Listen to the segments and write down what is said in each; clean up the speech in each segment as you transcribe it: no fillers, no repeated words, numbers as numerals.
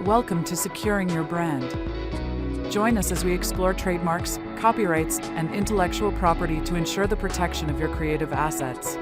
Welcome to Securing Your Brand. Join us as we explore trademarks, copyrights, and intellectual property to ensure the protection of your creative assets.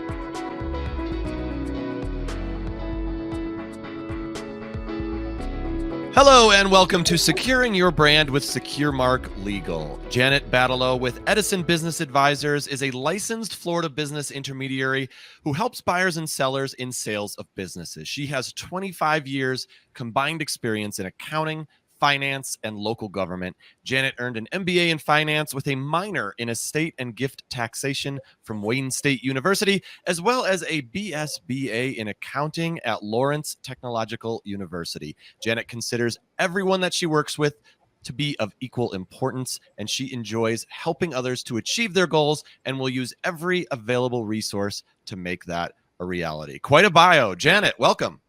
Hello and welcome to Securing Your Brand with SecureMark Legal. Janet Badalow with Edison Business Advisors is a licensed Florida business intermediary who helps buyers and sellers in sales of businesses. She has 25 years combined experience in accounting, finance, and local government. Janet earned an MBA in finance with a minor in estate and gift taxation from Wayne State University, as well as a BSBA in accounting at Lawrence Technological University. Janet considers everyone that she works with to be of equal importance, and she enjoys helping others to achieve their goals and will use every available resource to make that a reality. Quite a bio. Janet, welcome.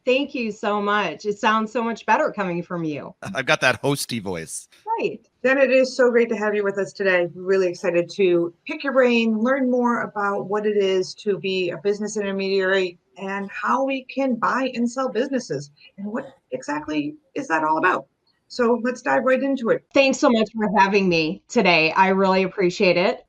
Thank you so much. It sounds so much better coming from you. I've got that hosty voice. Right. Then it is so great to have you with us today. We're really excited to pick your brain, learn more about what it is to be a business intermediary and how we can buy and sell businesses and what exactly is that all about. So let's dive right into it. Thanks so much for having me today. I really appreciate it.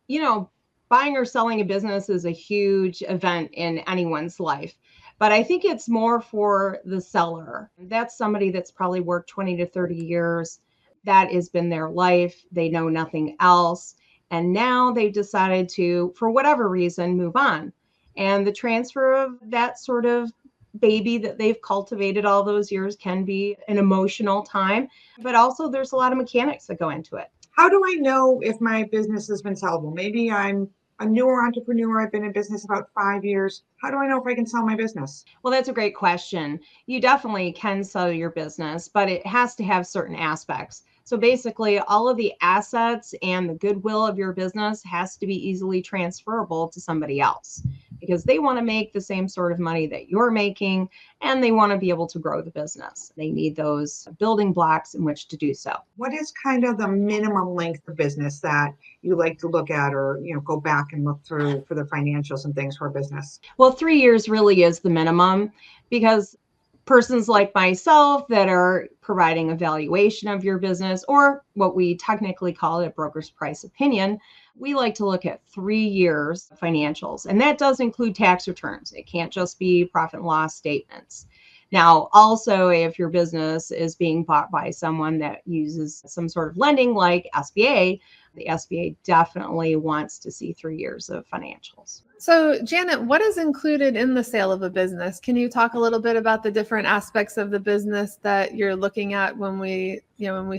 Buying or selling a business is a huge event in anyone's life. But I think it's more for the seller. That's somebody that's probably worked 20 to 30 years. That has been their life. They know nothing else. And now they've decided to, for whatever reason, move on. And the transfer of that sort of baby that they've cultivated all those years can be an emotional time. But also there's a lot of mechanics that go into it. How do I know if my business has been sellable? Maybe I'm a newer entrepreneur. I've been in business about 5 years. How do I know if I can sell my business? Well, that's a great question. You definitely can sell your business, but it has to have certain aspects. So basically, all of the assets and the goodwill of your business has to be easily transferable to somebody else because they want to make the same sort of money that you're making and they want to be able to grow the business. They need those building blocks in which to do so. What is kind of the minimum length of business that you like to look at or go back and look through for the financials and things for a business? Well, 3 years really is the minimum because persons like myself that are providing a valuation of your business, or what we technically call a broker's price opinion, we like to look at 3 years financials. And that does include tax returns. It can't just be profit and loss statements. Now, also, if your business is being bought by someone that uses some sort of lending like SBA, the SBA definitely wants to see 3 years of financials. So, Janet, what is included in the sale of a business? Can you talk a little bit about the different aspects of the business that you're looking at when we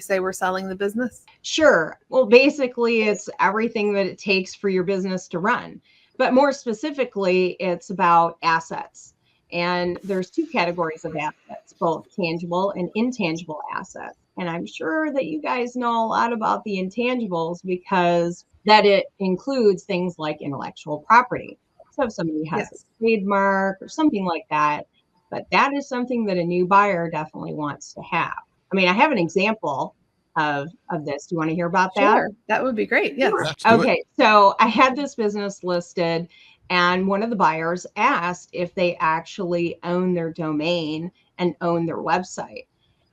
say we're selling the business? Sure. Well, basically, it's everything that it takes for your business to run. But more specifically, it's about assets. And there's two categories of assets, both tangible and intangible assets. And I'm sure that you guys know a lot about the intangibles because that it includes things like intellectual property. So if somebody has a trademark or something like that, but that is something that a new buyer definitely wants to have. I mean, I have an example of this. Do you want to hear about that? Sure, that would be great. Yes. Okay, so I had this business listed and one of the buyers asked if they actually own their domain and own their website.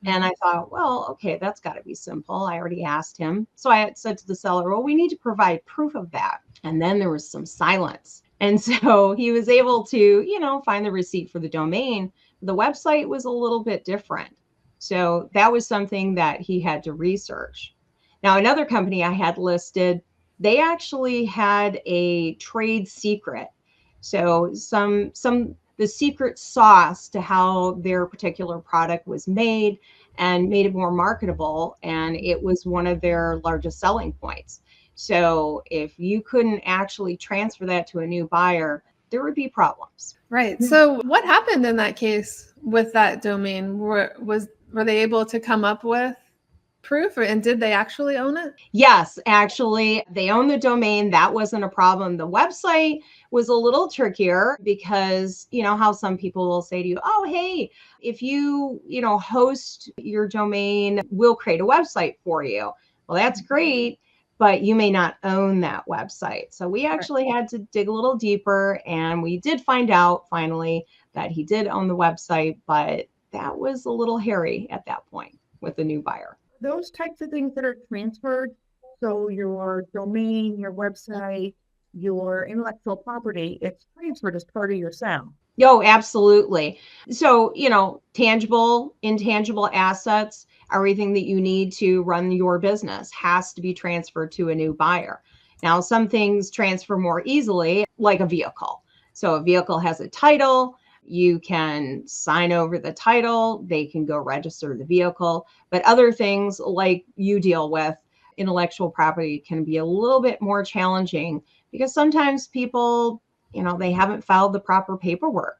And I thought, well, okay, that's got to be simple. I already asked him. So I had said to the seller, well, we need to provide proof of that. And then there was some silence. And so he was able to, find the receipt for the domain. The website was a little bit different. So that was something that he had to research. Now, another company I had listed, they actually had a trade secret. So the secret sauce to how their particular product was made and made it more marketable. And it was one of their largest selling points. So if you couldn't actually transfer that to a new buyer, there would be problems. Right. So what happened in that case with that domain? Were they able to come up with proof and did they actually own it? Yes, actually, they own the domain. That wasn't a problem. The website was a little trickier because, how some people will say to you, oh, hey, if you, host your domain, we'll create a website for you. Well, that's great, but you may not own that website. So we actually had to dig a little deeper and we did find out finally that he did own the website, but that was a little hairy at that point with the new buyer. Those types of things that are transferred, so your domain, your website, your intellectual property, it's transferred as part of your sale. Oh, absolutely. So, tangible, intangible assets, everything that you need to run your business has to be transferred to a new buyer. Now, some things transfer more easily, like a vehicle. So a vehicle has a title. You can sign over the title. They can go register the vehicle. But other things like you deal with, intellectual property, can be a little bit more challenging because sometimes people, they haven't filed the proper paperwork.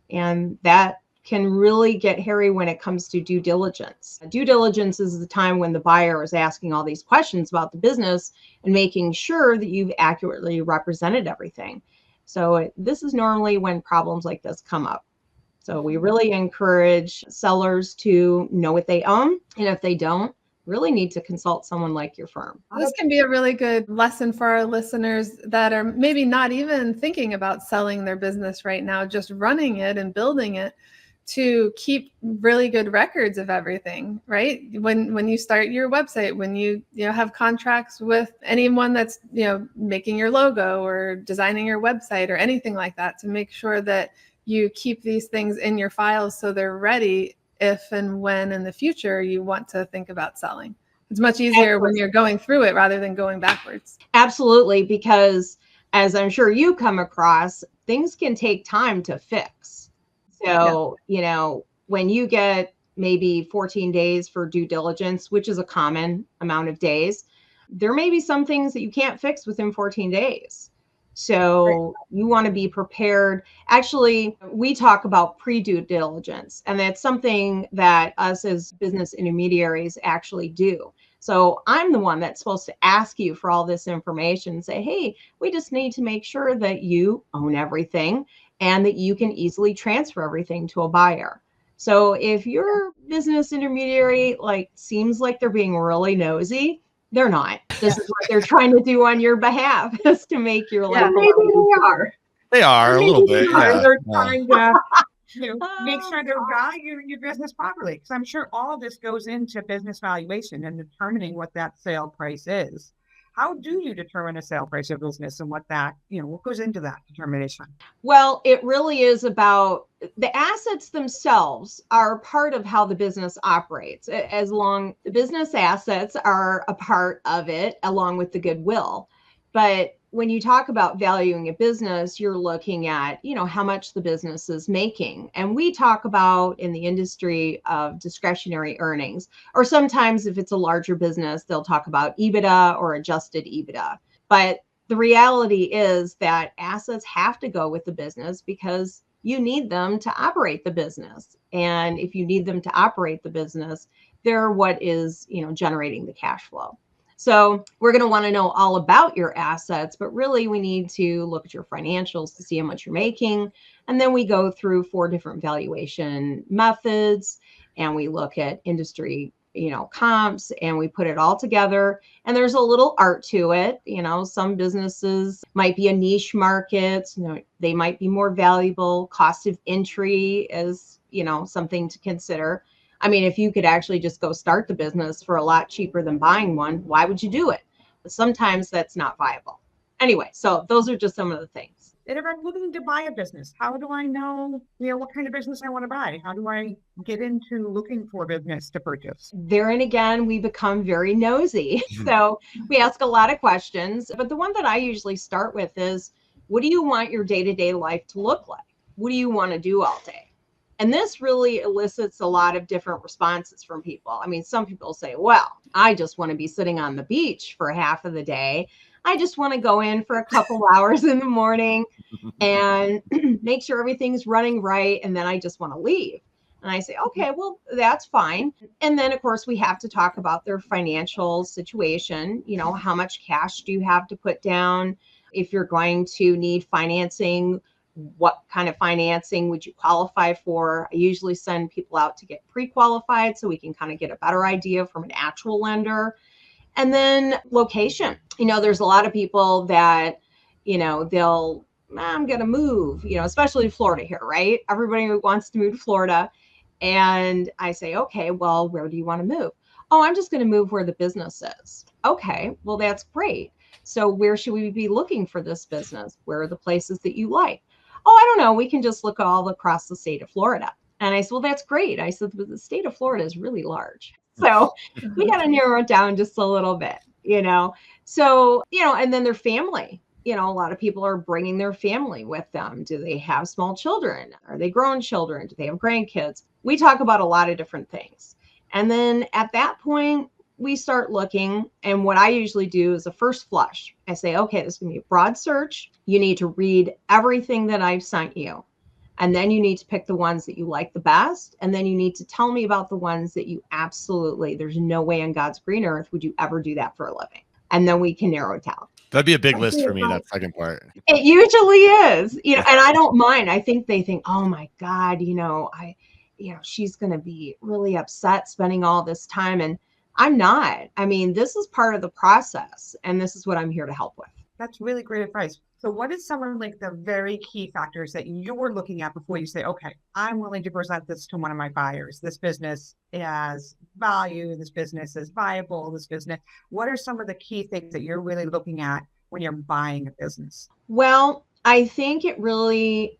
And that can really get hairy when it comes to due diligence. Due diligence is the time when the buyer is asking all these questions about the business and making sure that you've accurately represented everything. So this is normally when problems like this come up. So we really encourage sellers to know what they own. And if they don't, really need to consult someone like your firm. This can be a really good lesson for our listeners that are maybe not even thinking about selling their business right now, just running it and building it, to keep really good records of everything, right? When you start your website, when you have contracts with anyone that's making your logo or designing your website or anything like that, to make sure that you keep these things in your files so they're ready if and when in the future you want to think about selling. It's much easier when you're going through it rather than going backwards. Absolutely, because as I'm sure you come across, things can take time to fix. So, when you get maybe 14 days for due diligence, which is a common amount of days, there may be some things that you can't fix within 14 days. So you want to be prepared. Actually, we talk about pre-due diligence, and that's something that us as business intermediaries actually do. So I'm the one that's supposed to ask you for all this information and say, hey, we just need to make sure that you own everything and that you can easily transfer everything to a buyer. So if your business intermediary seems like they're being really nosy, they're not. This is what they're trying to do on your behalf, is to make your life. Maybe they are. They are a little bit. Yeah. They're trying to make sure they're valuing your business properly. Because I'm sure all of this goes into business valuation and determining what that sale price is. How do you determine a sale price of business and what goes into that determination? Well, it really is about the assets themselves are part of how the business operates. The business assets are a part of it along with the goodwill. But when you talk about valuing a business, you're looking at, how much the business is making. And we talk about in the industry of discretionary earnings, or sometimes if it's a larger business, they'll talk about EBITDA or adjusted EBITDA. But the reality is that assets have to go with the business because you need them to operate the business. And if you need them to operate the business, they're what is, generating the cash flow. So we're going to want to know all about your assets, but really we need to look at your financials to see how much you're making. And then we go through 4 different valuation methods, and we look at industry, comps, and we put it all together. And there's a little art to it. Some businesses might be a niche market, they might be more valuable. Cost of entry is, something to consider. I mean, if you could actually just go start the business for a lot cheaper than buying one, why would you do it? But sometimes that's not viable. Anyway, so those are just some of the things. And if I'm looking to buy a business, how do I know, what kind of business I want to buy? How do I get into looking for business to purchase? Therein again, we become very nosy. So we ask a lot of questions. But the one that I usually start with is, what do you want your day-to-day life to look like? What do you want to do all day? And this really elicits a lot of different responses from people. I mean, some people say, well, I just want to be sitting on the beach for half of the day. I just want to go in for a couple hours in the morning and make sure everything's running right. And then I just want to leave. And I say, okay, well, that's fine. And then, of course, we have to talk about their financial situation. How much cash do you have to put down? If you're going to need financing, what kind of financing would you qualify for? I usually send people out to get pre-qualified so we can kind of get a better idea from an actual lender. And then location. There's a lot of people that, I'm going to move, especially Florida here, right? Everybody wants to move to Florida. And I say, okay, well, where do you want to move? Oh, I'm just going to move where the business is. Okay, well, that's great. So where should we be looking for this business? Where are the places that you like? Oh, I don't know. We can just look all across the state of Florida. And I said, well, that's great. I said, but the state of Florida is really large. So we got to narrow it down just a little bit, you know? So, you know, and then their family. You know, a lot of people are bringing their family with them. Do they have small children? Are they grown children? Do they have grandkids? We talk about a lot of different things. And then at that point, we start looking. And what I usually do is a first flush. I say, okay, this is going to be a broad search. You need to read everything that I've sent you. And then you need to pick the ones that you like the best. And then you need to tell me about the ones that you absolutely, there's no way on God's green earth would you ever do that for a living. And then we can narrow it down. That'd be a big list for me, that second part. It usually is, you know, and I don't mind. I think they think, oh my God, you know, she's going to be really upset spending all this time. And I'm not. I mean, this is part of the process. And this is what I'm here to help with. That's really great advice. So what is some of like the very key factors that you're looking at before you say, okay, I'm willing to present this to one of my buyers. This business has value. This business is viable. This business. What are some of the key things that you're really looking at when you're buying a business? Well, I think it really,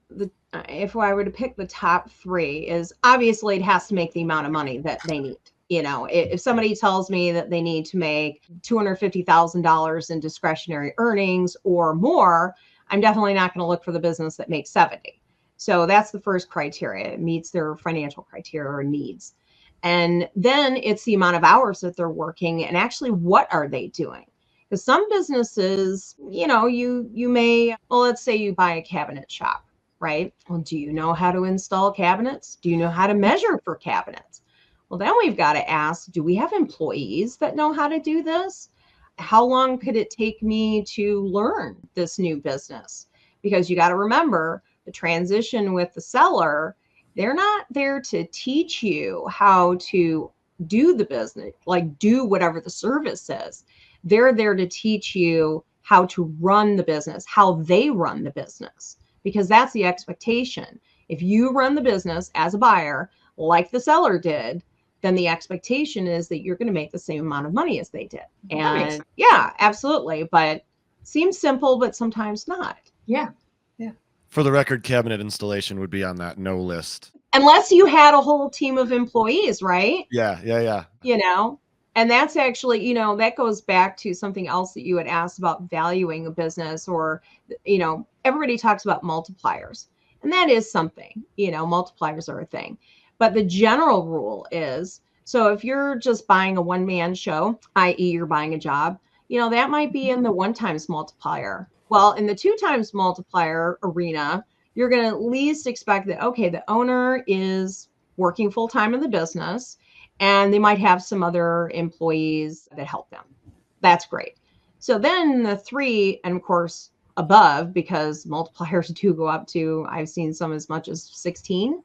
if I were to pick the top three, is obviously it has to make the amount of money that they need. You know, if somebody tells me that they need to make $250,000 in discretionary earnings or more, I'm definitely not going to look for the business that makes 70. So that's the first criteria. It meets their financial criteria or needs. And then it's the amount of hours that they're working and actually what are they doing? Because some businesses, you know, you may, well, let's say you buy a cabinet shop, right? Well, do you know how to install cabinets? Do you know how to measure for cabinets? Well, then we've got to ask, do we have employees that know how to do this? How long could it take me to learn this new business? Because you got to remember the transition with the seller, they're not there to teach you how to do the business, like do whatever the service is. They're there to teach you how to run the business, how they run the business, because that's the expectation. If you run the business as a buyer, like the seller did, then the expectation is that you're going to make the same amount of money as they did. And yeah, absolutely. But seems simple, but sometimes not. Yeah. For the record, cabinet installation would be on that no list. Unless you had a whole team of employees, right? Yeah. You know, and that's actually, you know, that goes back to something else that you had asked about valuing a business, or, you know, everybody talks about multipliers, and that is something, you know, multipliers are a thing. But the general rule is, so if you're just buying a one-man show, i.e. you're buying a job, you know, that might be in the 1 times multiplier. Well, in the 2 times multiplier arena, you're going to at least expect that, okay, the owner is working full-time in the business and they might have some other employees that help them. That's great. So then the 3, and of course above, because multipliers do go up to, I've seen some as much as 16.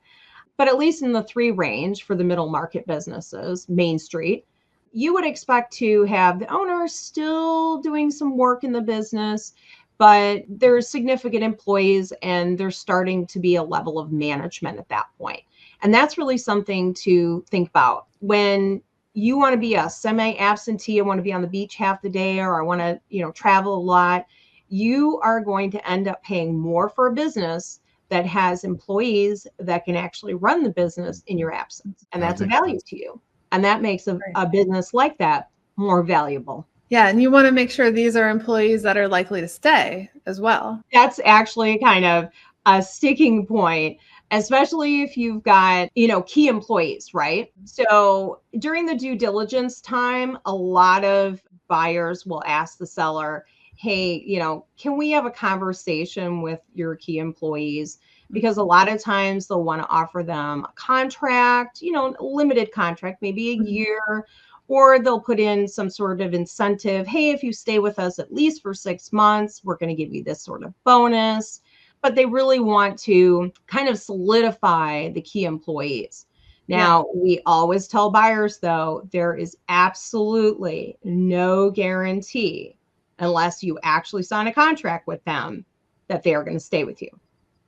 But at least in the 3 range for the middle market businesses, Main Street, you would expect to have the owner still doing some work in the business, but there's significant employees and there's starting to be a level of management at that point. And that's really something to think about. When you want to be a semi-absentee, I want to be on the beach half the day, or I want to, you know, travel a lot, you are going to end up paying more for a business that has employees that can actually run the business in your absence. And that's a value to you. And that makes a business like that more valuable. Yeah. And you want to make sure these are employees that are likely to stay as well. That's actually kind of a sticking point, especially if you've got, you know, key employees, right? So during the due diligence time, a lot of buyers will ask the seller, hey, you know, can we have a conversation with your key employees? Because a lot of times they'll want to offer them a contract, you know, a limited contract, maybe a year, or they'll put in some sort of incentive. Hey, if you stay with us at least for 6 months, we're going to give you this sort of bonus. But they really want to kind of solidify the key employees. Now, we always tell buyers, though, there is absolutely no guarantee unless you actually sign a contract with them that they are going to stay with you,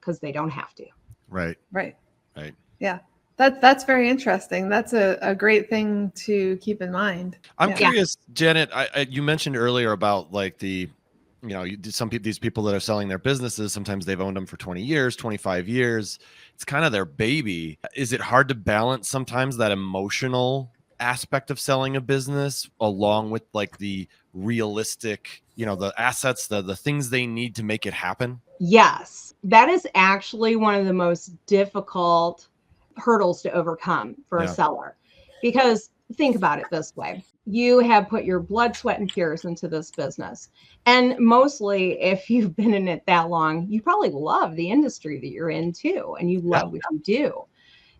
because they don't have to. Right. Right. Right. Yeah. That's very interesting. That's a great thing to keep in mind. I'm Yeah. curious, Janet, you mentioned earlier about like some people, these people that are selling their businesses, sometimes they've owned them for 20 years, 25 years. It's kind of their baby. Is it hard to balance sometimes that emotional aspect of selling a business along with like the realistic, the assets, the things they need to make it happen? Yes, that is actually one of the most difficult hurdles to overcome for a Yeah. seller. Because think about it this way. You have put your blood, sweat, and tears into this business. And mostly, if you've been in it that long, you probably love the industry that you're in too, and you Yeah. love what you do.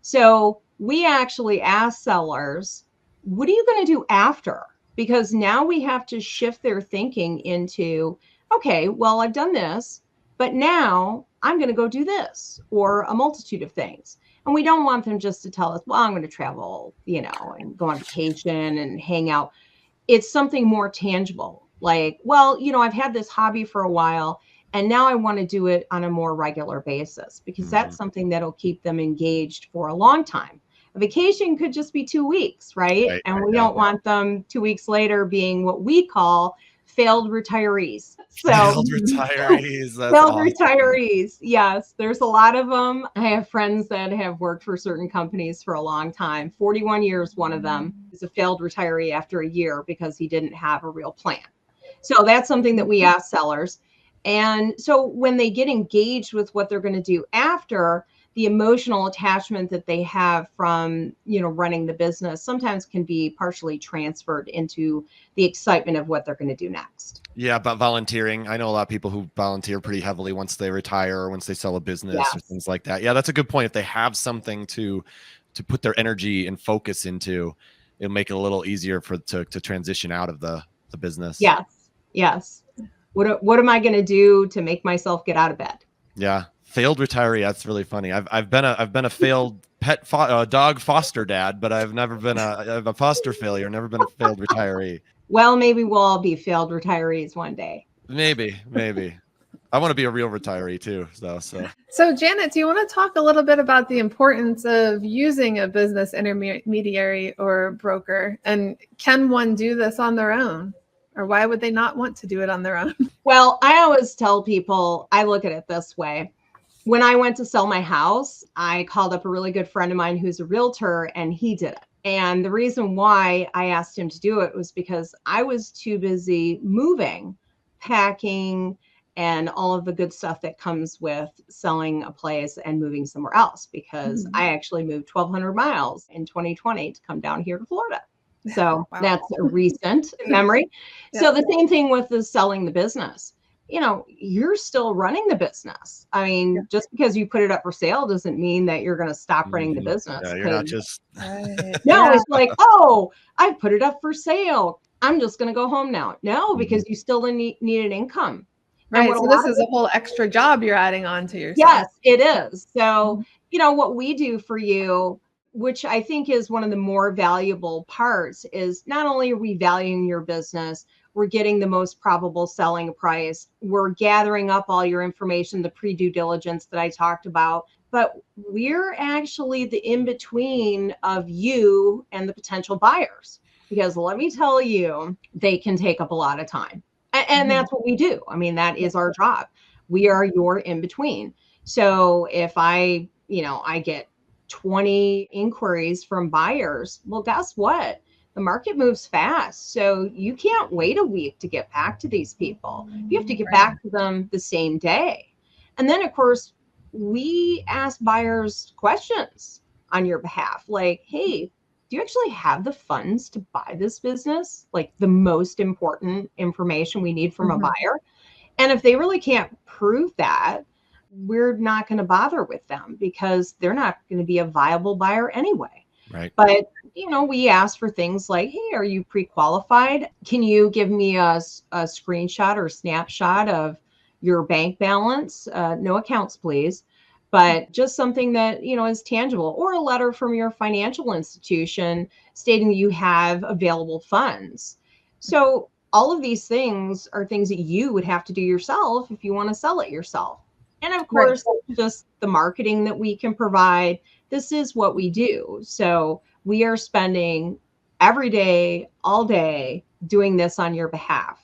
So we actually ask sellers, what are you going to do after? Because now we have to shift their thinking into, okay, well, I've done this, but now I'm going to go do this or a multitude of things. And we don't want them just to tell us, well, I'm going to travel, and go on vacation and hang out. It's something more tangible. Like, well, I've had this hobby for a while and now I want to do it on a more regular basis because that's something that'll keep them engaged for a long time. A vacation could just be 2 weeks, right? And we don't want them 2 weeks later being what we call failed retirees. So Failed retirees. That's failed awesome. retirees. Yes, there's a lot of them. I have friends that have worked for certain companies for a long time. 41 years, one of them is a failed retiree after a year because he didn't have a real plan. So that's something that we ask sellers. And so when they get engaged with what they're going to do after, the emotional attachment that they have from, running the business sometimes can be partially transferred into the excitement of what they're going to do next. Yeah, about volunteering. I know a lot of people who volunteer pretty heavily once they retire or once they sell a business or things like that. Yeah, that's a good point. If they have something to put their energy and focus into, it'll make it a little easier to transition out of the business. Yes. What am I going to do to make myself get out of bed? Yeah. Failed retiree. That's really funny. I've been a failed dog foster dad, but I've never been a foster failure. Never been a failed retiree. Well, maybe we'll all be failed retirees one day. Maybe. I want to be a real retiree too. So Janet, do you want to talk a little bit about the importance of using a business intermediary or broker? And can one do this on their own? Or why would they not want to do it on their own? Well, I always tell people, I look at it this way. When I went to sell my house, I called up a really good friend of mine who's a realtor, and he did it. And the reason why I asked him to do it was because I was too busy moving, packing, and all of the good stuff that comes with selling a place and moving somewhere else, because I actually moved 1,200 miles in 2020 to come down here to Florida. So that's a recent memory. So the same thing with the selling the business. You're still running the business. I mean, just because you put it up for sale doesn't mean that you're going to stop running the business. Yeah, you're not just. No, it's like, oh, I put it up for sale. I'm just going to go home now. No, because you still need an income. Right. So this is a whole extra job you're adding on to yourself. Yes, it is. So, what we do for you, which I think is one of the more valuable parts, is not only are we valuing your business, we're getting the most probable selling price. We're gathering up all your information, the pre-due diligence that I talked about, but we're actually the in-between of you and the potential buyers. Because let me tell you, they can take up a lot of time. And that's what we do. I mean, that is our job. We are your in-between. So if I get 20 inquiries from buyers, well, guess what? The market moves fast. So you can't wait a week to get back to these people. You have to get back to them the same day. And then, of course, we ask buyers questions on your behalf, like, hey, do you actually have the funds to buy this business? Like the most important information we need from a buyer. And if they really can't prove that, we're not going to bother with them because they're not going to be a viable buyer anyway. Right. But, we ask for things like, hey, are you pre-qualified? Can you give me a screenshot or snapshot of your bank balance? No accounts, please. But just something that, is tangible, or a letter from your financial institution stating that you have available funds. So all of these things are things that you would have to do yourself if you want to sell it yourself. And of course, just the marketing that we can provide, this is what we do. So we are spending every day, all day, doing this on your behalf.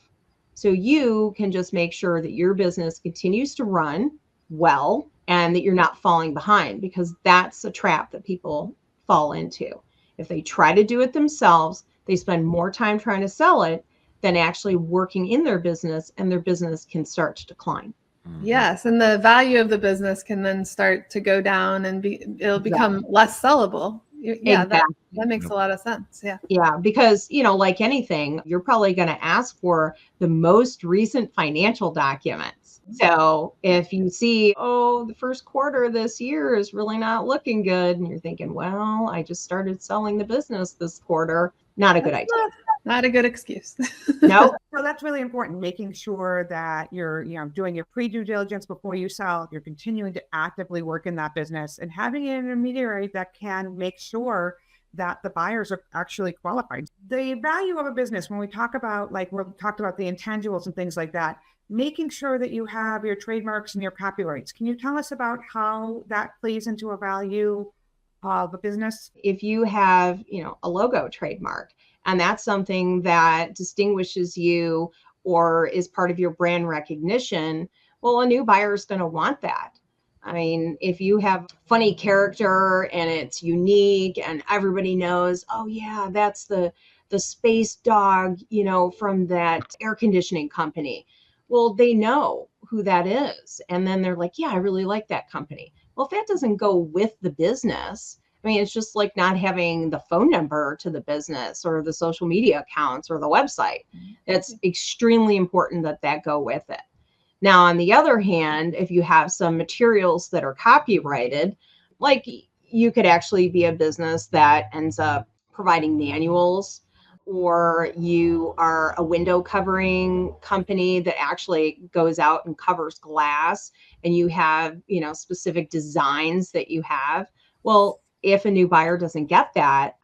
So you can just make sure that your business continues to run well and that you're not falling behind, because that's a trap that people fall into. If they try to do it themselves, they spend more time trying to sell it than actually working in their business, and their business can start to decline. Yes, and the value of the business can then start to go down, and it'll become less sellable. Yeah, Exactly. that makes a lot of sense. Yeah. Yeah, because, like anything, you're probably going to ask for the most recent financial documents. So if you see, oh, the first quarter of this year is really not looking good, and you're thinking, well, I just started selling the business this quarter, not a good idea. Not a good excuse. No. So that's really important, making sure that you're, doing your pre-due diligence before you sell, you're continuing to actively work in that business, and having an intermediary that can make sure that the buyers are actually qualified. The value of a business, when we talk about, we talked about the intangibles and things like that, making sure that you have your trademarks and your copyrights. Can you tell us about how that plays into a value of a business? If you have, a logo trademark, and that's something that distinguishes you or is part of your brand recognition, well, a new buyer is going to want that. I mean, if you have funny character and it's unique and everybody knows, oh yeah, that's the space dog, from that air conditioning company. Well, they know who that is. And then they're like, yeah, I really like that company. Well, if that doesn't go with the business, I mean, it's just like not having the phone number to the business or the social media accounts or the website. It's extremely important that go with it. Now, on the other hand, if you have some materials that are copyrighted, like you could actually be a business that ends up providing manuals, or you are a window covering company that actually goes out and covers glass, and you have, specific designs that you have. Well, if a new buyer doesn't get that,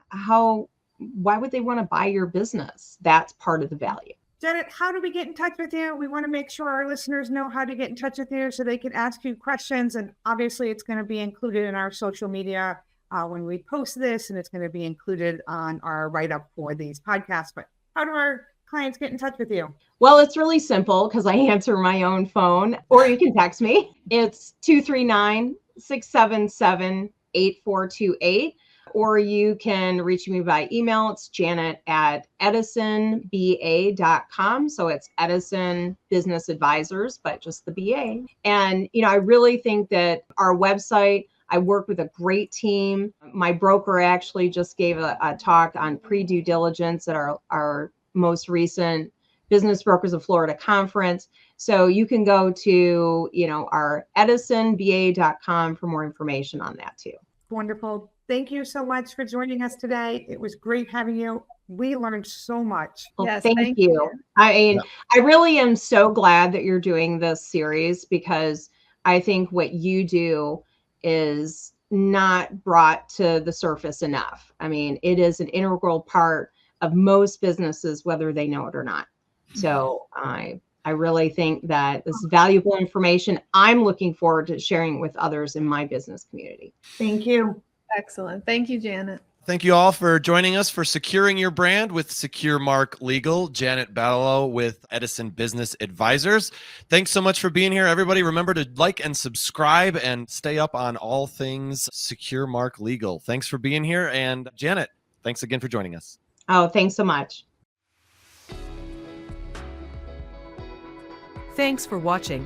why would they want to buy your business? That's part of the value. Janet, how do we get in touch with you? We want to make sure our listeners know how to get in touch with you so they can ask you questions. And obviously, it's going to be included in our social media when we post this, and it's going to be included on our write-up for these podcasts. But how do our clients get in touch with you? Well, it's really simple because I answer my own phone, or you can text me. It's 239-677-8428. Or you can reach me by email. It's janet@edisonba.com. So it's Edison Business Advisors, but just the BA. And, I really think that our website, I work with a great team. My broker actually just gave a talk on pre-due diligence at our most recent Business Brokers of Florida conference. So you can go to, our edisonba.com for more information on that too. Wonderful. Thank you so much for joining us today. It was great having you. We learned so much. Well, Yes, thank you. I really am so glad that you're doing this series, because I think what you do is not brought to the surface enough. I mean, it is an integral part of most businesses, whether they know it or not. So I really think that this is valuable information. I'm looking forward to sharing with others in my business community. Thank you. Excellent. Thank you, Janet. Thank you all for joining us for Securing Your Brand with Secure Mark Legal. Janet Badalow with Edison Business Advisors. Thanks so much for being here, everybody. Remember to like and subscribe and stay up on all things Secure Mark Legal. Thanks for being here. And Janet, thanks again for joining us. Oh, thanks so much. Thanks for watching.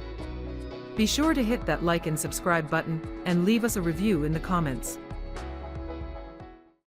Be sure to hit that like and subscribe button and leave us a review in the comments.